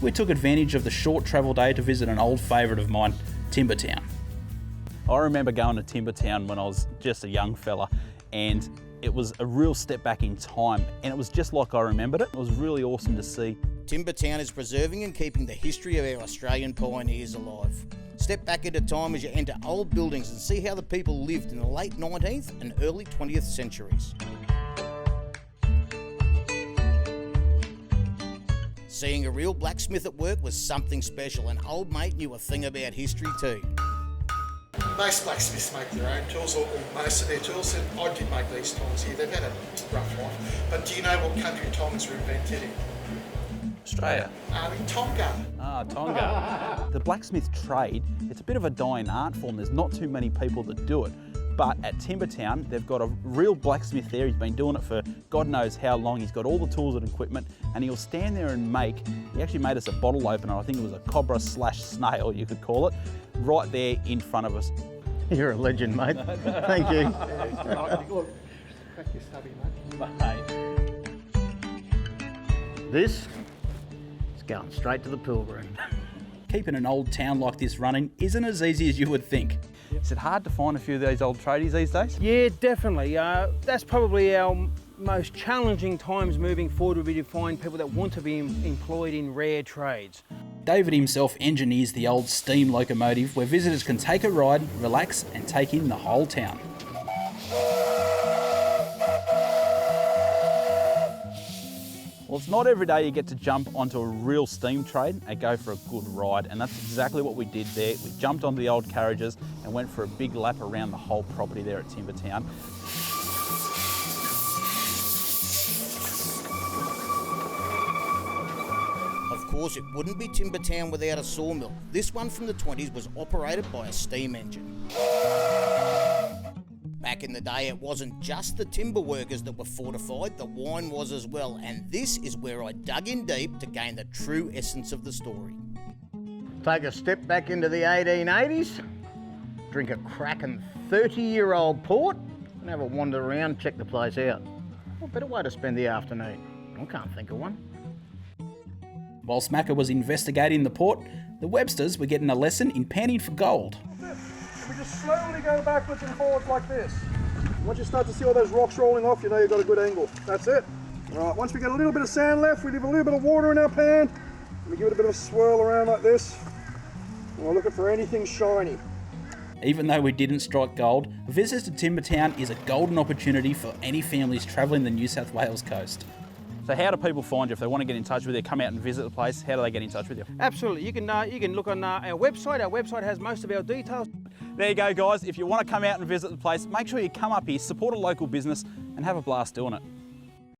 we took advantage of the short travel day to visit an old favourite of mine, Timbertown. I remember going to Timbertown when I was just a young fella, and it was a real step back in time, and it was just like I remembered it. It was really awesome to see. Timbertown is preserving and keeping the history of our Australian pioneers alive. Step back into time as you enter old buildings and see how the people lived in the late 19th and early 20th centuries. Seeing a real blacksmith at work was something special, and old mate knew a thing about history too. Most blacksmiths make their own tools, or most of their tools, and I did make these tongs here. They've had a rough life. But do you know what country tongs were invented in? Australia. In Tonga. Tonga. The blacksmith trade, it's a bit of a dying art form. There's not too many people that do it. But at Timbertown, they've got a real blacksmith there. He's been doing it for God knows how long. He's got all the tools and equipment, and he'll stand there and he actually made us a bottle opener. I think it was a cobra / snail, you could call it, right there in front of us. You're a legend, mate. Thank you. Look, crack this hubby, mate. This is going straight to the Pillroom. Keeping an old town like this running isn't as easy as you would think. Is it hard to find a few of these old tradies these days? Yeah, definitely. That's probably our most challenging times moving forward, would be to find people that want to be employed in rare trades. David himself engineers the old steam locomotive where visitors can take a ride, relax and take in the whole town. Well, it's not every day you get to jump onto a real steam train and go for a good ride, and that's exactly what we did there. We jumped onto the old carriages and went for a big lap around the whole property there at Timbertown. Of course, it wouldn't be Timbertown without a sawmill. This one from the 20s was operated by a steam engine. Back in the day, it wasn't just the timber workers that were fortified, the wine was as well, and this is where I dug in deep to gain the true essence of the story. Take a step back into the 1880s, drink a cracking 30-year-old port, and have a wander around, check the place out. What better way to spend the afternoon? I can't think of one. While Smacker was investigating the port, the Websters were getting a lesson in panning for gold. We just slowly go backwards and forwards like this. Once you start to see all those rocks rolling off, you know you've got a good angle. That's it. All right, once we get a little bit of sand left, we leave a little bit of water in our pan. We give it a bit of a swirl around like this. And we're looking for anything shiny. Even though we didn't strike gold, a visit to Timbertown is a golden opportunity for any families travelling the New South Wales coast. So how do people find you if they want to get in touch with you, come out and visit the place? How do they get in touch with you? Absolutely. You can look on our website. Our website has most of our details. There you go, guys. If you want to come out and visit the place, make sure you come up here, support a local business and have a blast doing it.